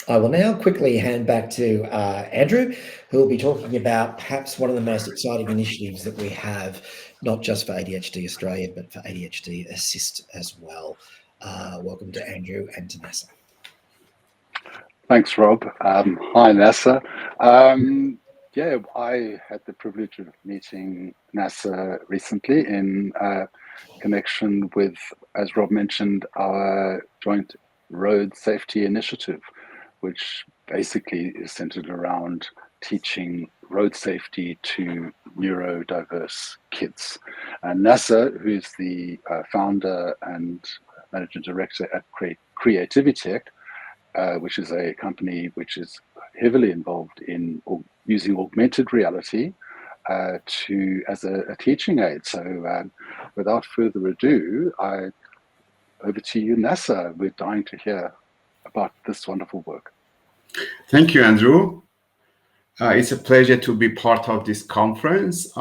I will now quickly hand back to Andrew, who will be talking about perhaps one of the most exciting initiatives that we have, not just for ADHD Australia, but for ADHD Assist as well. Welcome to Andrew and to Naser. Thanks, Rob. Hi, Naser. Yeah, I had the privilege of meeting Naser recently in connection with, as Rob mentioned, our joint road safety initiative, which basically is centered around teaching road safety to neurodiverse kids. And Naser, who's the founder and managing director at CreativiTek, which is a company which is heavily involved in using augmented reality as a teaching aid. So without further ado, over to you, Naser. We're dying to hear about this wonderful work. Thank you, Andrew. It's a pleasure to be part of this conference.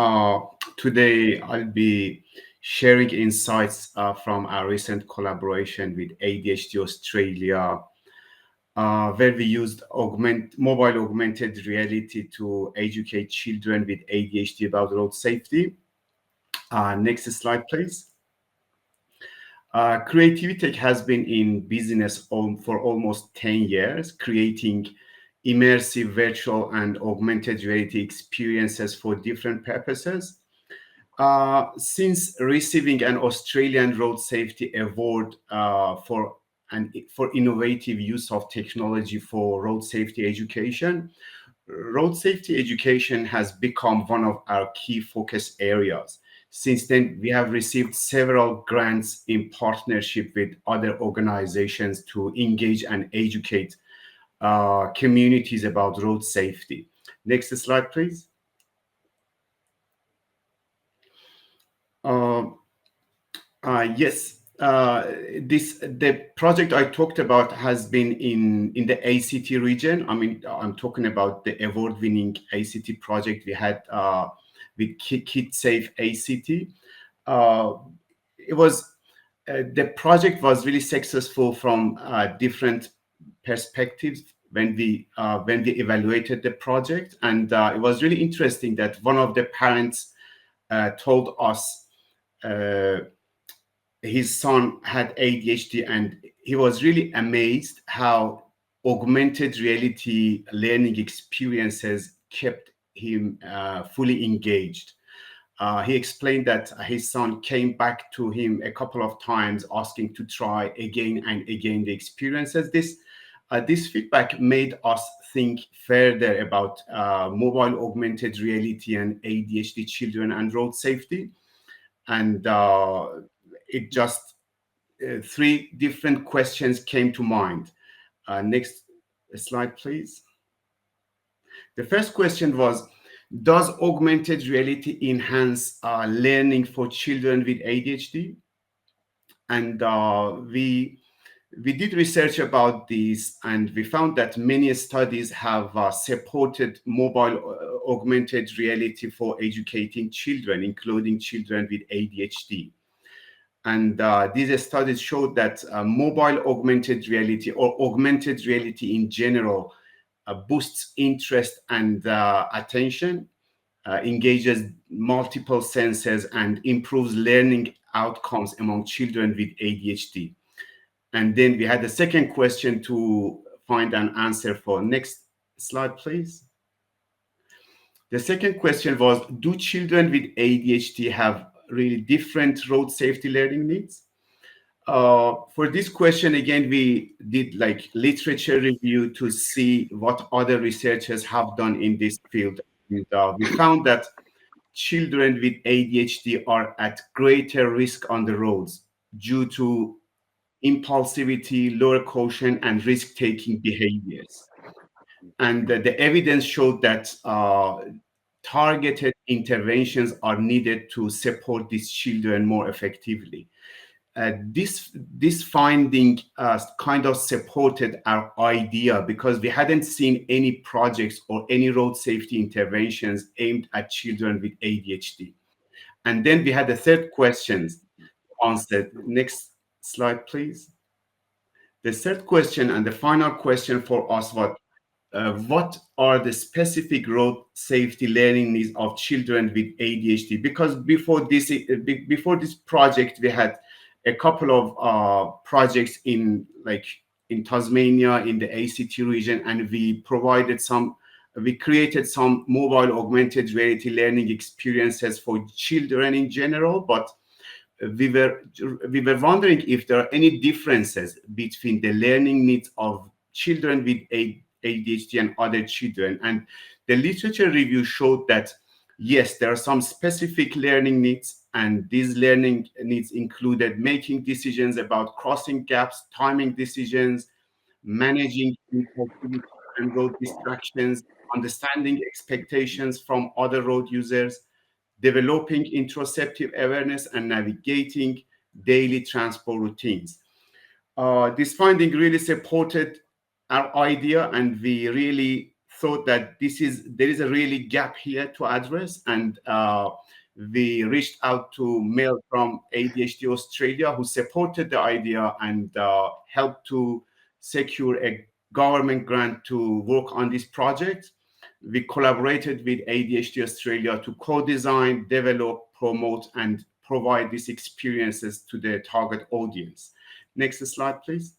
Today, I'll be sharing insights from our recent collaboration with ADHD Australia, where we used mobile augmented reality to educate children with ADHD about road safety. Next slide, please. CreativiTek has been in business for almost 10 years, creating immersive virtual and augmented reality experiences for different purposes. Since receiving an Australian Road Safety Award for innovative use of technology for road safety education, road safety education has become one of our key focus areas. Since then, we have received several grants in partnership with other organizations to engage and educate communities about road safety. Next slide, please. Yes, the project I talked about has been in the ACT region. I mean, I'm talking about the award-winning ACT project we had with KidSafe ACT. The project was really successful from different perspectives when we evaluated the project, and it was really interesting that one of the parents told us his son had ADHD, and he was really amazed how augmented reality learning experiences kept him fully engaged. He explained that his son came back to him a couple of times asking to try again and again the experiences. This feedback made us think further about mobile augmented reality and ADHD children and road safety. And it just three different questions came to mind. Next slide, please. The first question was, does augmented reality enhance learning for children with ADHD? And we did research about this, and we found that many studies have supported mobile augmented reality for educating children, including children with ADHD. And these studies showed that mobile augmented reality or augmented reality in general boosts interest and attention, engages multiple senses, and improves learning outcomes among children with ADHD. And then we had the second question to find an answer for. Next slide, please. The second question was, do children with ADHD have really different road safety learning needs? For this question, again, we did like literature review to see what other researchers have done in this field. And we found that children with ADHD are at greater risk on the roads due to impulsivity, lower caution, and risk-taking behaviors. And the evidence showed that targeted interventions are needed to support these children more effectively. This finding kind of supported our idea because we hadn't seen any projects or any road safety interventions aimed at children with ADHD. And then we had the third question answered. Next slide, please. The third question and the final question for us was, what are the specific road safety learning needs of children with ADHD? Because before this project, we had a couple of projects in Tasmania, in the ACT region, and we created some mobile augmented reality learning experiences for children in general, but we were wondering if there are any differences between the learning needs of children with ADHD and other children. And the literature review showed that, yes, there are some specific learning needs, and these learning needs included making decisions about crossing gaps, timing decisions, managing impulsivity and road distractions, understanding expectations from other road users, developing interoceptive awareness, and navigating daily transport routines. This finding really supported our idea, and we really thought that there is a really gap here to address. And we reached out to Mel from ADHD Australia, who supported the idea and helped to secure a government grant to work on this project. We collaborated with ADHD Australia to co-design, develop, promote, and provide these experiences to the target audience. Next slide, please.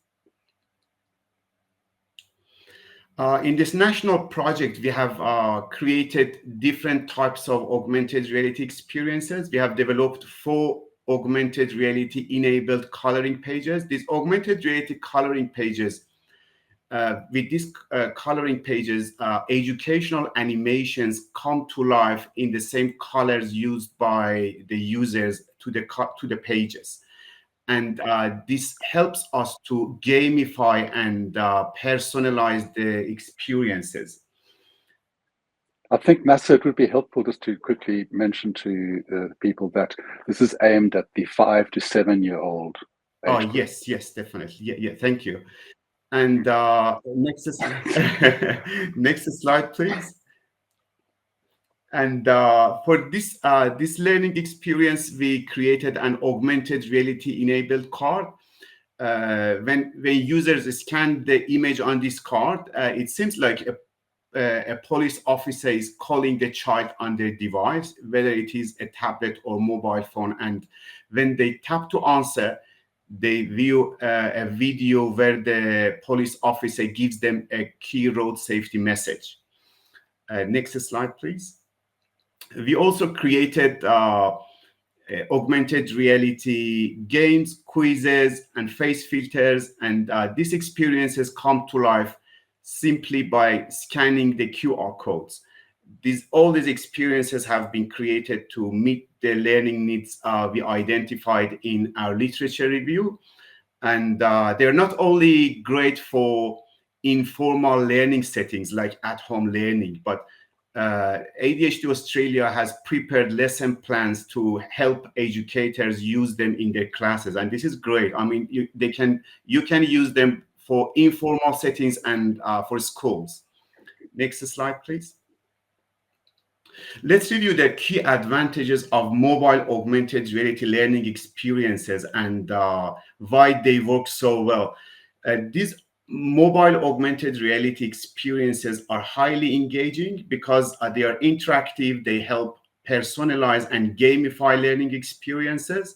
In this national project, we have created different types of augmented reality experiences. We have developed 4 augmented reality enabled coloring pages. These augmented reality coloring pages, with these coloring pages, educational animations come to life in the same colors used by the users to the pages. And this helps us to gamify and personalize the experiences. I think, Naser, it would be helpful just to quickly mention to the people that this is aimed at the 5 to 7 year old age group. Yes, definitely. Yeah, thank you. And next slide, please. And for this learning experience, we created an augmented reality enabled card. When users scan the image on this card, it seems like a police officer is calling the child on their device, whether it is a tablet or mobile phone. And when they tap to answer, they view a video where the police officer gives them a key road safety message. Next slide, please. We also created augmented reality games, quizzes, and face filters. And these experiences come to life simply by scanning the QR codes. All these experiences have been created to meet the learning needs we identified in our literature review. And they're not only great for informal learning settings like at-home learning, but ADHD Australia has prepared lesson plans to help educators use them in their classes, and this is great. I mean, you can use them for informal settings and for schools. Next slide, please. Let's review the key advantages of mobile augmented reality learning experiences and why they work so well. These mobile augmented reality experiences are highly engaging because they are interactive. They help personalize and gamify learning experiences.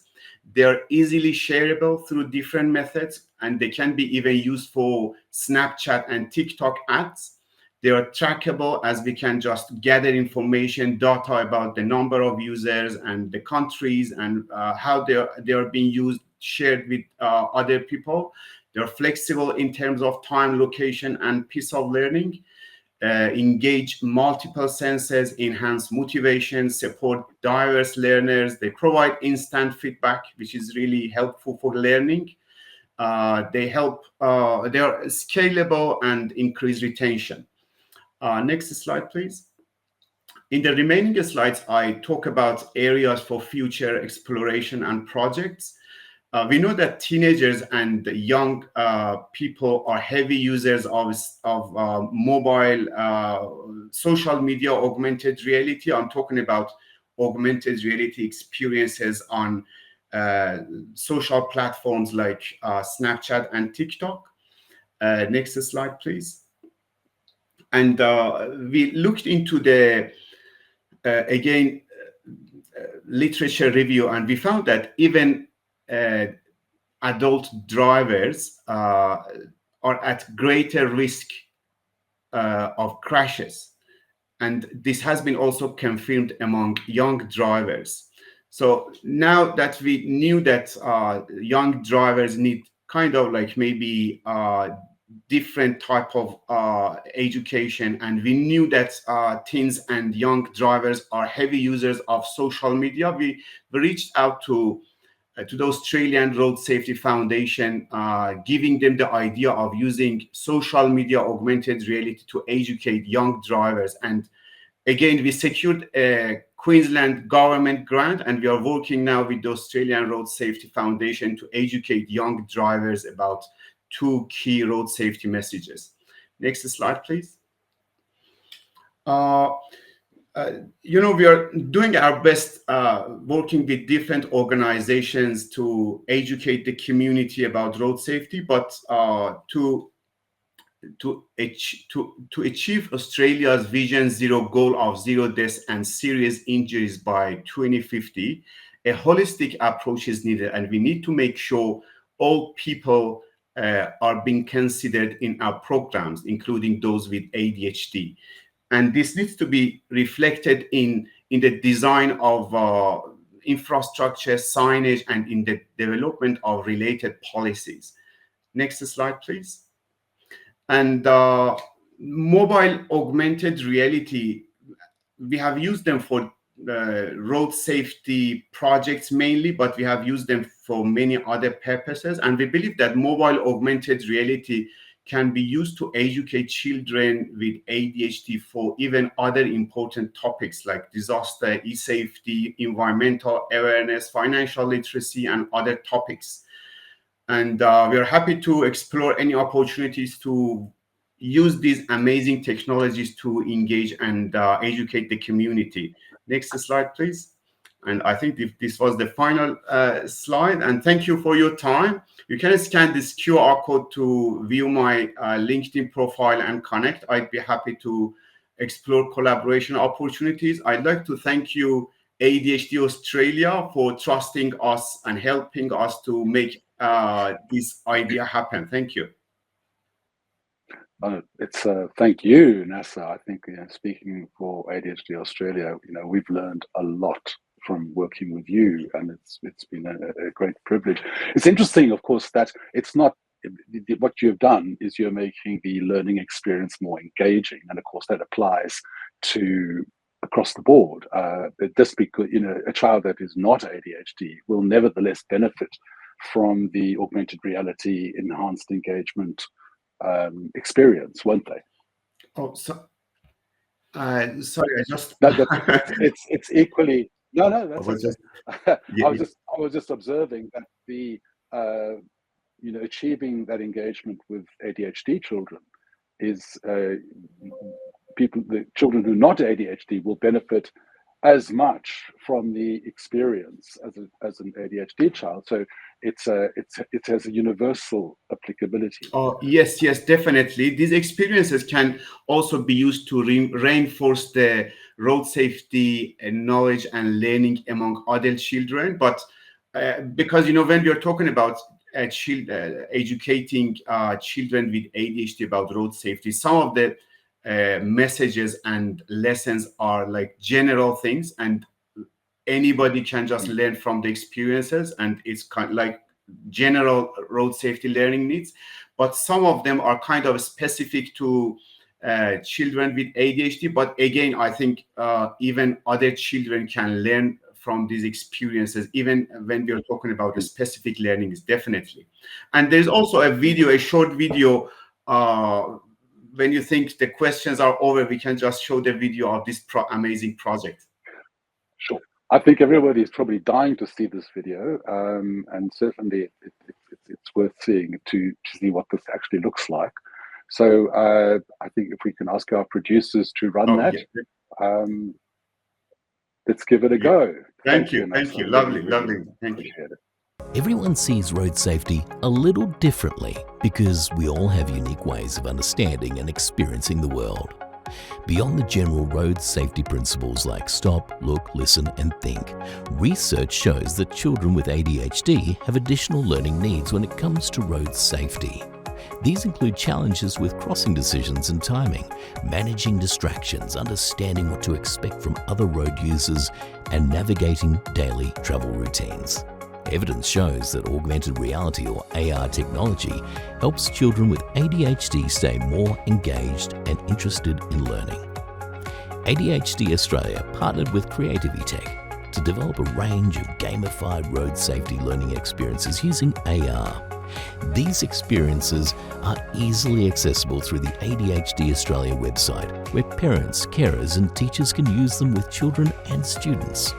They are easily shareable through different methods, and they can be even used for Snapchat and TikTok ads. They are trackable, as we can just gather information, data about the number of users and the countries and how they are being used, shared with other people. They're flexible in terms of time, location, and piece of learning. Engage multiple senses, enhance motivation, support diverse learners. They provide instant feedback, which is really helpful for learning. They are scalable and increase retention. Next slide, please. In the remaining slides, I talk about areas for future exploration and projects. We know that teenagers and young people are heavy users of mobile social media augmented reality. I'm talking about augmented reality experiences on social platforms like Snapchat and TikTok. Next slide, please. And we looked into the, again, literature review, and we found that even adult drivers are at greater risk of crashes. And this has been also confirmed among young drivers. So now that we knew that young drivers need kind of like maybe different type of education, and we knew that teens and young drivers are heavy users of social media, we reached out to the Australian Road Safety Foundation, giving them the idea of using social media augmented reality to educate young drivers. And again, we secured a Queensland government grant, and we are working now with the Australian Road Safety Foundation to educate young drivers about 2 key road safety messages. Next slide, please. We are doing our best working with different organizations to educate the community about road safety, but to achieve Australia's Vision Zero goal of 0 deaths and serious injuries by 2050, a holistic approach is needed, and we need to make sure all people are being considered in our programs, including those with ADHD. And this needs to be reflected in the design of infrastructure, signage, and in the development of related policies. Next slide, please. And mobile augmented reality, we have used them for road safety projects mainly, but we have used them for many other purposes. And we believe that mobile augmented reality can be used to educate children with ADHD for even other important topics like disaster, e-safety, environmental awareness, financial literacy, and other topics. And we are happy to explore any opportunities to use these amazing technologies to engage and educate the community. Next slide, please. And I think this was the final slide. And thank you for your time. You can scan this QR code to view my LinkedIn profile and connect. I'd be happy to explore collaboration opportunities. I'd like to thank you, ADHD Australia, for trusting us and helping us to make this idea happen. Thank you. It's thank you, Naser. I think speaking for ADHD Australia, we've learned a lot from working with you, and it's been a great privilege. It's interesting, of course, that it's not what you've done is you're making the learning experience more engaging, and of course that applies to across the board. Just because a child that is not ADHD will nevertheless benefit from the augmented reality enhanced engagement experience, won't they? Oh, sorry, I just it's equally no, that's okay. just, I was just observing that the achieving that engagement with ADHD children is the children who are not ADHD will benefit as much from the experience as an ADHD child. So it has a universal applicability. Oh, yes, definitely. These experiences can also be used to reinforce the road safety and knowledge and learning among adult children. But because, when we are talking about educating children with ADHD about road safety, some of the messages and lessons are like general things, and anybody can just learn from the experiences, and it's kind of like general road safety learning needs. But some of them are kind of specific to children with ADHD. But again, I think even other children can learn from these experiences, even when we are talking about the specific learning, is definitely. And there's also a short video. When you think the questions are over, we can just show the video of this amazing project. Sure. I think everybody is probably dying to see this video, and certainly it's worth seeing to see what this actually looks like. So I think if we can ask our producers to run that, let's give it a go. Thank you. Lovely. Thank you. Appreciate it. Everyone sees road safety a little differently because we all have unique ways of understanding and experiencing the world. Beyond the general road safety principles like stop, look, listen, and think, research shows that children with ADHD have additional learning needs when it comes to road safety. These include challenges with crossing decisions and timing, managing distractions, understanding what to expect from other road users, and navigating daily travel routines. Evidence shows that augmented reality or AR technology helps children with ADHD stay more engaged and interested in learning. ADHD Australia partnered with CreativiTek to develop a range of gamified road safety learning experiences using AR. These experiences are easily accessible through the ADHD Australia website, where parents, carers and teachers can use them with children and students.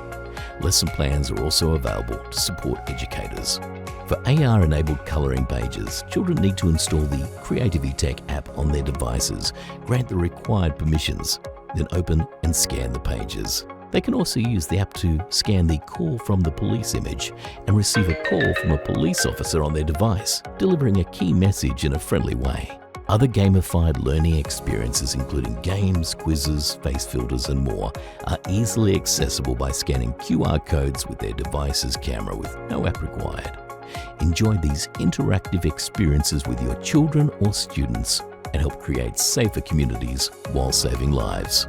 Lesson plans are also available to support educators. For AR-enabled colouring pages, children need to install the CreativiTek app on their devices, grant the required permissions, then open and scan the pages. They can also use the app to scan the call from the police image and receive a call from a police officer on their device, delivering a key message in a friendly way. Other gamified learning experiences, including games, quizzes, face filters, and more, are easily accessible by scanning QR codes with their device's camera with no app required. Enjoy these interactive experiences with your children or students and help create safer communities while saving lives.